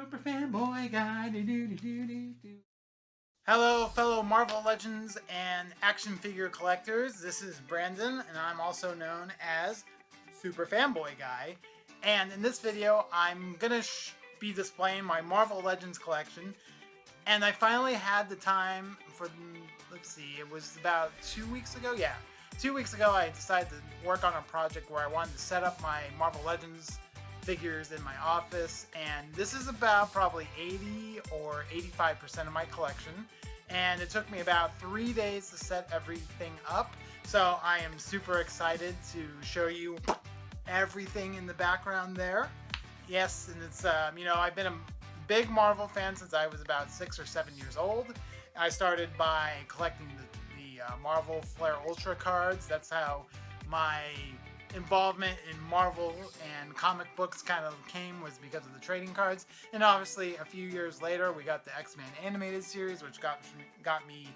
Super fanboy guy. Do. Hello, fellow Marvel Legends and action figure collectors. This is Brandon, and I'm also known as Super Fanboy Guy. And in this video, I'm gonna be displaying my Marvel Legends collection. And I finally had the time for, let's see, it was about 2 weeks ago. Yeah, 2 weeks ago, I decided to work on a project where I wanted to set up my Marvel Legends figures in my office, and this is about probably 80 or 85% of my collection, and it took me about 3 days to set everything up. So I am super excited to show you everything in the background there. Yes, and it's I've been a big Marvel fan since I was about 6 or 7 years old. I started by collecting the Marvel Flair Ultra cards. That's how my involvement in Marvel and comic books kind of came, was because of the trading cards. And obviously a few years later we got the X-Men animated series, which got me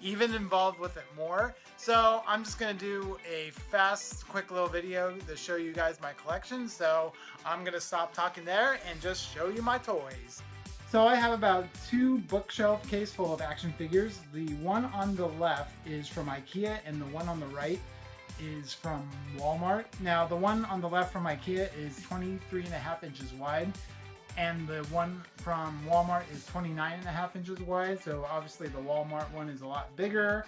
even involved with it more. So I'm just gonna do a fast, quick little video to show you guys my collection. So I'm gonna stop talking there and just show you my toys. So I have about 2 bookshelf case full of action figures. The one on the left is from IKEA, and the one on the right is from Walmart. Now the one on the left from IKEA is 23.5 inches wide, and the one from Walmart is 29.5 inches wide. So obviously the Walmart one is a lot bigger,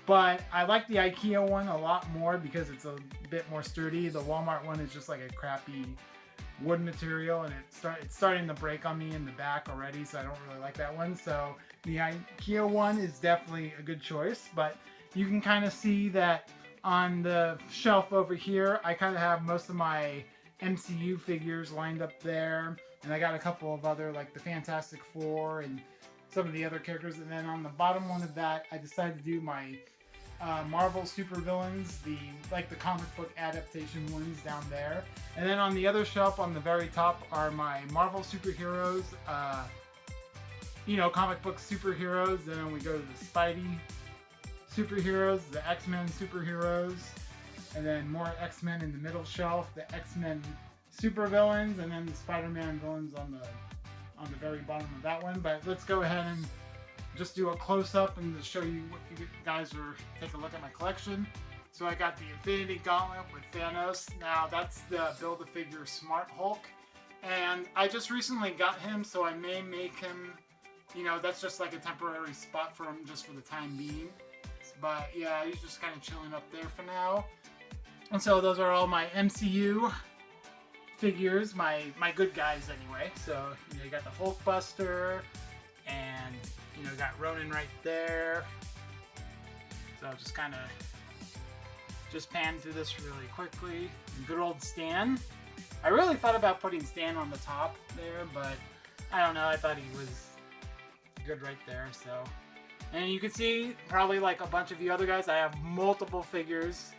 but I like the IKEA one a lot more because it's a bit more sturdy. The Walmart one is just like a crappy wood material, and it's starting to break on me in the back already, so I don't really like that one. So the IKEA one is definitely a good choice. But you can kind of see that on the shelf over here, I kind of have most of my MCU figures lined up there, and I got a couple of other, like the Fantastic Four and some of the other characters. And then on the bottom one of that, I decided to do my Marvel supervillains, the comic book adaptation ones down there. And then on the other shelf, on the very top, are my Marvel superheroes, comic book superheroes. Then we go to the Spidey superheroes, the X-Men superheroes, and then more X-Men in the middle shelf, the X-Men supervillains, and then the Spider-Man villains on the very bottom of that one. But let's go ahead and just do a close-up and to show you what you guys are, take a look at my collection. So I got the Infinity Gauntlet with Thanos. Now that's the Build-A-Figure Smart Hulk, and I just recently got him, so I may make him, that's just like a temporary spot for him just for the time being. But yeah, he's just kind of chilling up there for now. And so those are all my MCU figures, my good guys anyway. So, you got the Hulkbuster, and, you got Ronan right there. So I'll just kind of pan through this really quickly. And good old Stan. I really thought about putting Stan on the top there, but I don't know, I thought he was good right there, so. And you can see, probably like a bunch of the other guys, I have multiple figures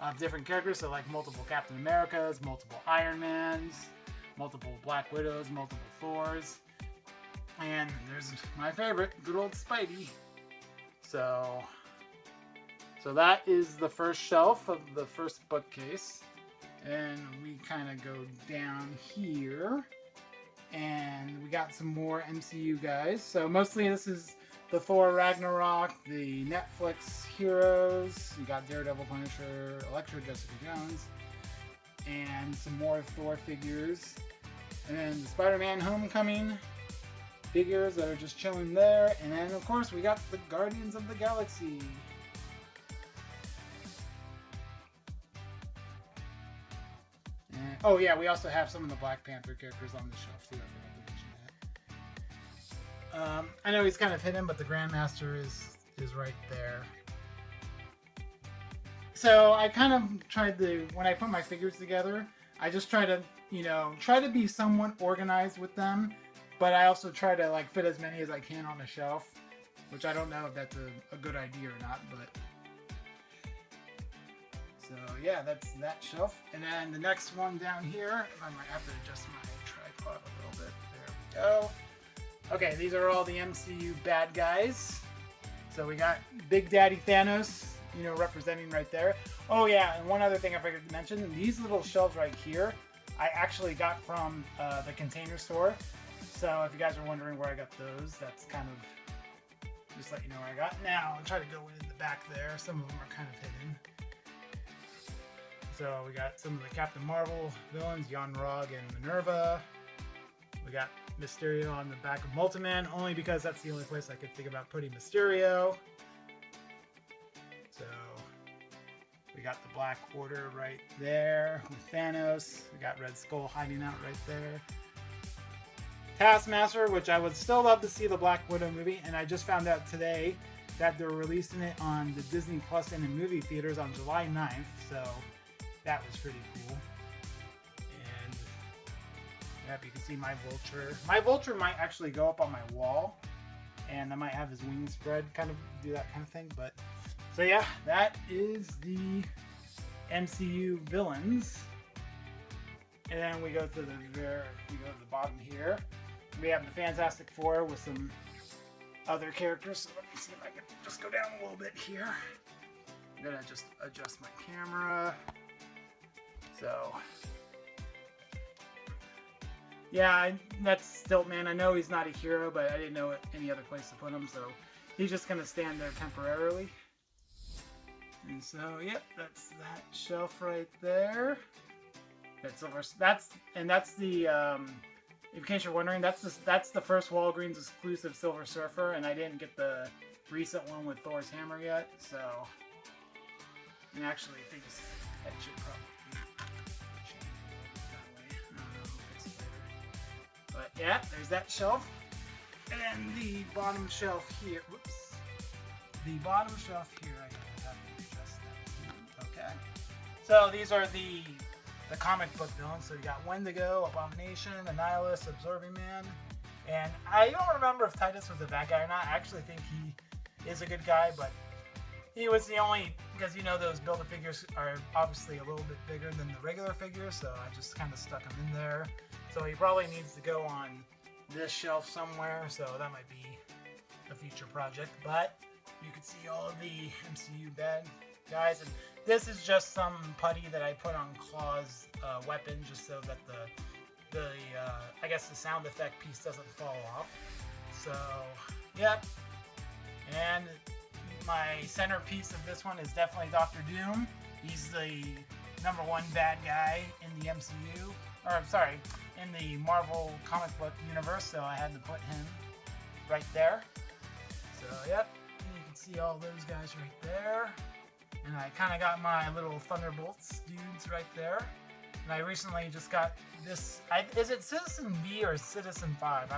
of different characters. So like multiple Captain Americas, multiple Iron Mans, multiple Black Widows, multiple Thors. And there's my favorite, good old Spidey. So that is the first shelf of the first bookcase. And we kind of go down here, and we got some more MCU guys. So mostly this is the Thor Ragnarok, the Netflix heroes. You got Daredevil, Punisher, Elektra, Jessica Jones, and some more Thor figures. And then the Spider-Man Homecoming figures that are just chilling there. And then, of course, we got the Guardians of the Galaxy. And, oh yeah, we also have some of the Black Panther characters on the shelf too. I know he's kind of hidden, but the Grandmaster is right there. So I kind of tried to, when I put my figures together, I just try to, try to be somewhat organized with them, but I also try to like fit as many as I can on the shelf, which I don't know if that's a good idea or not, but. So yeah, that's that shelf. And then the next one down here, I might have to adjust my tripod a little bit. There we go. Okay, these are all the MCU bad guys. So we got Big Daddy Thanos, representing right there. Oh yeah, and one other thing I forgot to mention, these little shelves right here, I actually got from the Container Store. So if you guys are wondering where I got those, that's kind of just let you know where I got. Now I'll try to go in the back there. Some of them are kind of hidden. So we got some of the Captain Marvel villains, Yon-Rogg and Minerva. We got Mysterio on the back of Multiman, only because that's the only place I could think about putting Mysterio. So we got the Black Order right there with Thanos. We got Red Skull hiding out right there. Taskmaster, which I would still love to see the Black Widow movie, and I just found out today that they're releasing it on the Disney Plus and in movie theaters on July 9th, so that was pretty cool. And yep, you can see my Vulture. My Vulture might actually go up on my wall, and I might have his wings spread, kind of do that kind of thing. But so yeah, that is the MCU villains. And then we go to the bottom here. We have the Fantastic Four with some other characters. So let me see if I can just go down a little bit here. I'm gonna just adjust my camera. So yeah, that's Stiltman. I know he's not a hero, but I didn't know any other place to put him, so he's just gonna stand there temporarily. And so, yep, that's that shelf right there. That's the in case you're wondering, that's the first Walgreens exclusive Silver Surfer, and I didn't get the recent one with Thor's hammer yet. So, and actually, I think that should probably change that way. I don't know, I'll fix it later. But yeah, there's that shelf, and then the bottom shelf here. Whoops, the bottom shelf here. I gotta have to adjust that. Okay. So these are the comic book villains. So you got Wendigo, Abomination, Annihilus, Absorbing Man, and I don't remember if Titus was a bad guy or not. I actually think he is a good guy, but he was the only, because you know those Build-A-Figures are obviously a little bit bigger than the regular figures, so I just kind of stuck him in there. So he probably needs to go on this shelf somewhere, so that might be a future project. But you can see all of the MCU bad guys, and this is just some putty that I put on Claw's weapon, just so that the I guess the sound effect piece doesn't fall off. So, yep. And my centerpiece of this one is definitely Doctor Doom. He's the #1 bad guy in the MCU, or I'm sorry, in the Marvel comic book universe, so I had to put him right there. So, yep. And you can see all those guys right there. And I kind of got my little Thunderbolts dudes right there. And I recently just got this. Is it Citizen V or Citizen 5?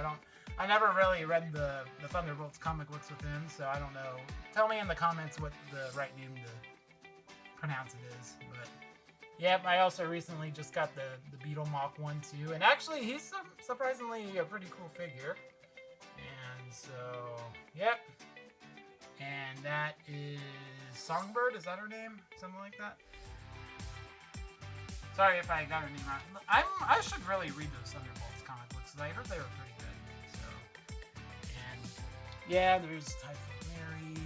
I never really read the Thunderbolts comic books with him, so I don't know. Tell me in the comments what the right name to pronounce it is. But yep, I also recently just got the Beetle Mach 1 too. And actually, he's surprisingly a pretty cool figure. And so, yep. And that is Songbird, is that her name? Something like that? Sorry if I got her name wrong. I should really read those Thunderbolts comic books, because I heard they were pretty good. So, and yeah, there's Typhoid Mary.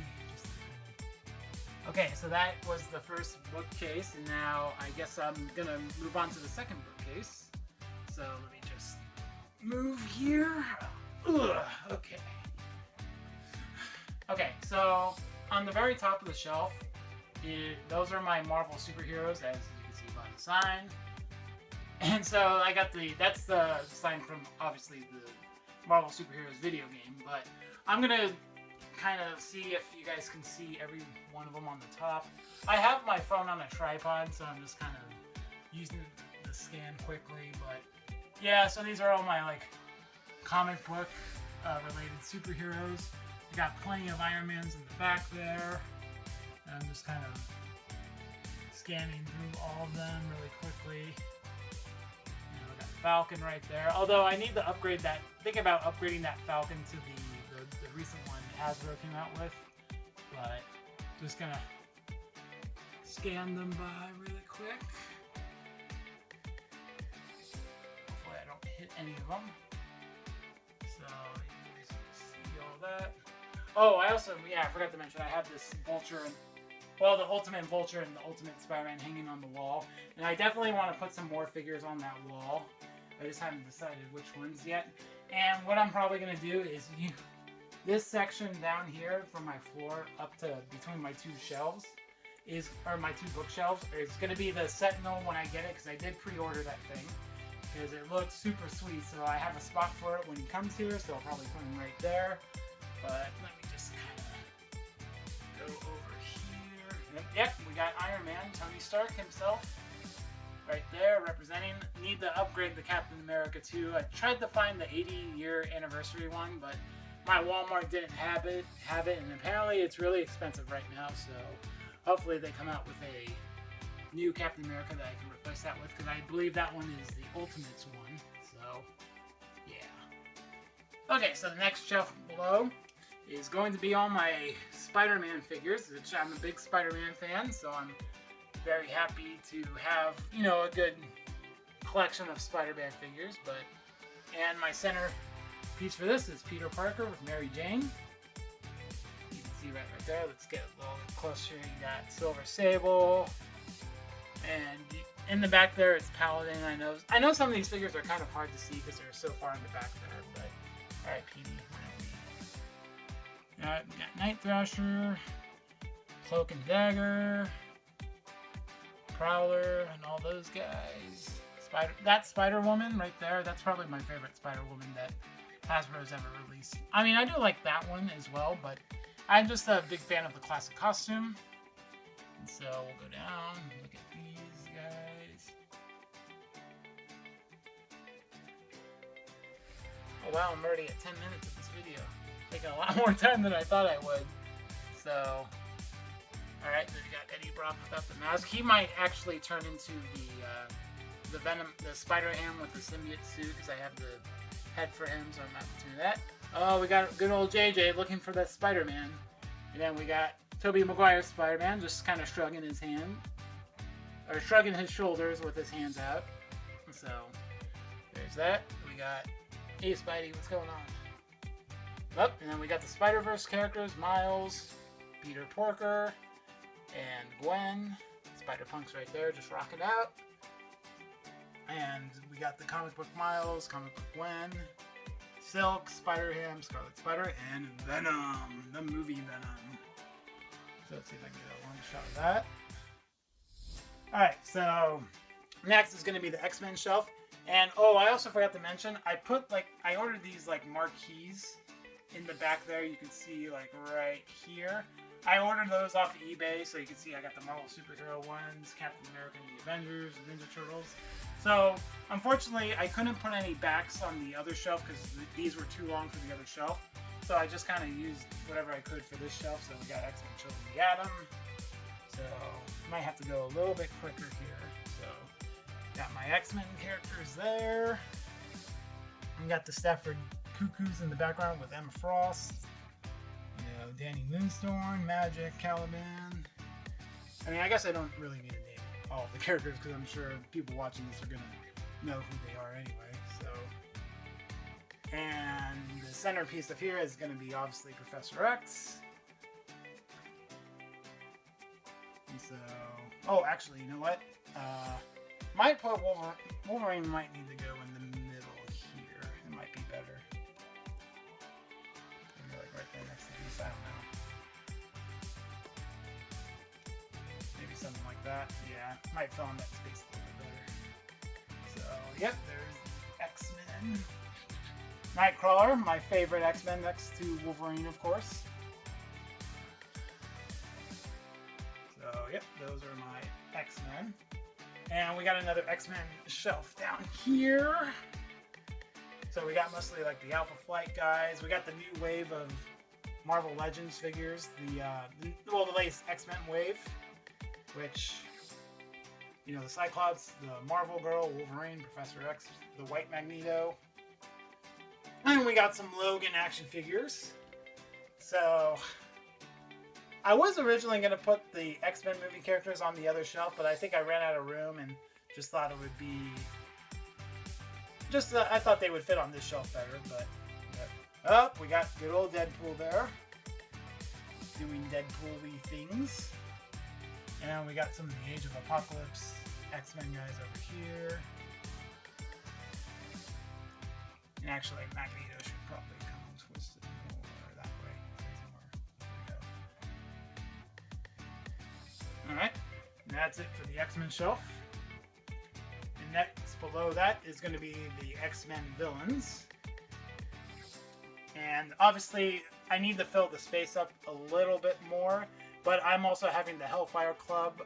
Okay, so that was the first bookcase, and now I guess I'm gonna move on to the second bookcase. So let me just move here. Ugh, okay. Okay, so on the very top of the shelf, those are my Marvel superheroes, as you can see by the sign. And so I got that's the sign from, obviously, the Marvel Superheroes video game, but I'm going to kind of see if you guys can see every one of them on the top. I have my phone on a tripod, so I'm just kind of using it to scan quickly, but yeah, so these are all my, like, comic book related superheroes. I got plenty of Iron Mans in the back there. And I'm just kind of scanning through all of them really quickly. You know, I got Falcon right there. Although I need to upgrade that. Think about upgrading that Falcon to the recent one Hasbro came out with. But just gonna scan them by really quick. Hopefully I don't hit any of them. So you guys can see all that. Oh, I also, I forgot to mention, I have this Vulture, the Ultimate Vulture and the Ultimate Spider-Man hanging on the wall. And I definitely want to put some more figures on that wall. I just haven't decided which ones yet. And what I'm probably going to do is this section down here from my floor up to between my two shelves or my two bookshelves is going to be the Sentinel when I get it, because I did pre-order that thing because it looks super sweet. So I have a spot for it when he comes here, so I'll probably put him right there. But let me just kind of go over here. Yep, we got Iron Man, Tony Stark himself. Right there, representing. Need to upgrade the Captain America too. I tried to find the 80-year anniversary one, but my Walmart didn't have it, and apparently it's really expensive right now. So hopefully they come out with a new Captain America that I can replace that with, because I believe that one is the Ultimates one. So yeah. Okay, so the next shelf below is going to be all my Spider-Man figures, which I'm a big Spider-Man fan, so I'm very happy to have, you know, a good collection of Spider-Man figures. And my center piece for this is Peter Parker with Mary Jane. You can see right there. Let's get a little closer. You got Silver Sable, and in the back there it's Paladin. I know some of these figures are kind of hard to see because they're so far in the back there, but all right, PD. We got Night Thrasher, Cloak and Dagger, Prowler, and all those guys. That Spider-Woman right there, that's probably my favorite Spider-Woman that Hasbro's ever released. I mean, I do like that one as well, but I'm just a big fan of the classic costume. And so we'll go down, look at these guys. Oh wow, I'm already at 10 minutes of this video. Taking a lot more time than I thought I would. So, alright, then we got Eddie Brock without the mask. He might actually turn into the Venom, the Spider-Ham with the symbiote suit, because I have the head for him, so I'm not doing that. Oh, we got good old JJ looking for that Spider-Man. And then we got Tobey Maguire's Spider-Man just kind of shrugging his hand, or shrugging his shoulders with his hands out. So, there's that. We got, hey Spidey, what's going on? Oh, and then we got the Spider-Verse characters, Miles, Peter Porker, and Gwen. Spider-Punk's right there, just rocking out. And we got the comic book Miles, comic book Gwen, Silk, Spider-Ham, Scarlet Spider, and Venom, the movie Venom. So let's see if I can get a long shot of that. Alright, so next is going to be the X-Men shelf. And oh, I also forgot to mention, I ordered these like marquees in the back there. You can see like right here. I ordered those off of eBay, so you can see I got the Marvel Superhero ones, Captain America, and the Avengers, Ninja Turtles. So, unfortunately, I couldn't put any backs on the other shelf because these were too long for the other shelf. So I just kind of used whatever I could for this shelf. So we got X-Men Children of the Atom. So, might have to go a little bit quicker here. So, got my X-Men characters there. We got the Stafford Cuckoos in the background with Emma Frost. You know, Danny Moonstorm, Magic, Caliban. I mean, I guess I don't really need to name all of the characters because I'm sure people watching this are going to know who they are anyway. So, and the centerpiece of here is going to be obviously Professor X. And so, oh, actually, you know what? Might put Wolverine might need to go in the middle here. It might be better. Maybe like right there next to these. I don't know. Maybe something like that. Yeah, might fill in that space a little bit better. So, yep, there's X-Men. Nightcrawler, my favorite X-Men next to Wolverine, of course. So, yep, those are my X-Men. And we got another X-Men shelf down here. So we got mostly like the Alpha Flight guys. We got the new wave of Marvel Legends figures. The latest X-Men wave. Which, you know, the Cyclops, the Marvel Girl, Wolverine, Professor X, the White Magneto. And we got some Logan action figures. So, I was originally going to put the X-Men movie characters on the other shelf, but I think I ran out of room and just thought it would be... I thought they would fit on this shelf better, but... Oh, we got good old Deadpool there. Doing Deadpool-y things. And we got some of the Age of Apocalypse X-Men guys over here. And actually, Magneto should probably come twisted more that way. There we go. Alright, and that's it for the X-Men shelf. And next below that is going to be the X-Men villains. And obviously, I need to fill the space up a little bit more. But I'm also having the Hellfire Club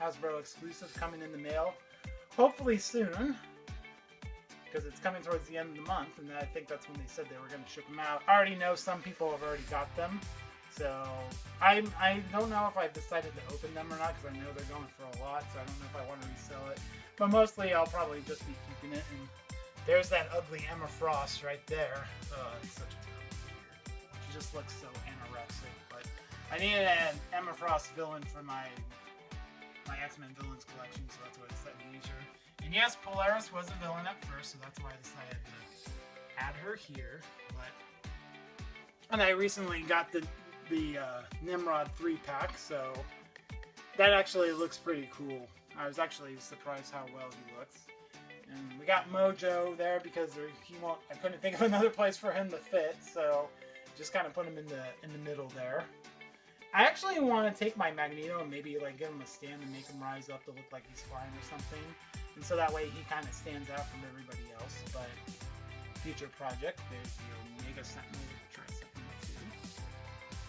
Hasbro exclusive coming in the mail. Hopefully soon. Because it's coming towards the end of the month. And I think that's when they said they were going to ship them out. I already know some people have already got them. So I don't know if I've decided to open them or not. Because I know they're going for a lot. So I don't know if I want to resell it. But mostly I'll probably just be keeping it. And there's that ugly Emma Frost right there. It's such a terrible figure. She just looks so anorexic. But I needed an Emma Frost villain for my X-Men villains collection, so that's why I decided to use her. And yes, Polaris was a villain at first, so that's why I decided to add her here. And I recently got the Nimrod 3-pack, so that actually looks pretty cool. I was actually surprised how well he looks. And we got Mojo there because I couldn't think of another place for him to fit, so just kind of put him in the middle there. I actually want to take my Magneto and maybe like give him a stand and make him rise up to look like he's flying or something. And so that way he kind of stands out from everybody else. But future project, there's the Omega Sentinel, Tri-Sentinel 2.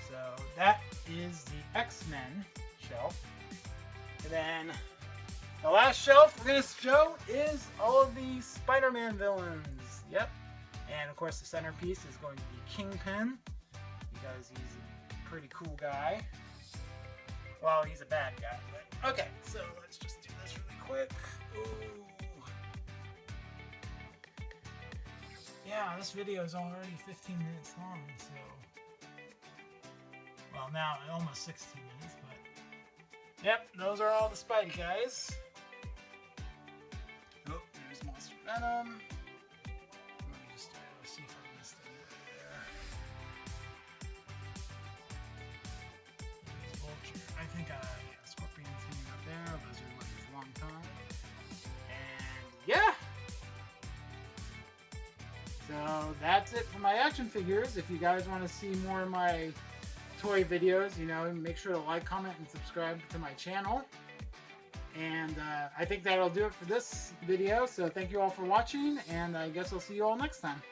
So that is the X-Men shelf. And then the last shelf we're going to show is all of the Spider-Man villains. Yep. And of course the centerpiece is going to be Kingpin, because he's a pretty cool guy. Well, he's a bad guy, but okay, so let's just do this really quick. Ooh. Yeah, this video is already 15 minutes long, so... Well, now almost 16 minutes, but... Yep, those are all the Spidey guys. Oh, there's Monster Venom. Let me just see if I missed anybody there. There's Vulture. I think, yeah, Scorpion's hanging up there. Those are with his long time. And, yeah! So, that's it for my action figures. If you guys want to see more of my toy videos, you know, make sure to like, comment, and subscribe to my channel. And I think that'll do it for this video. So thank you all for watching, and I guess I'll see you all next time.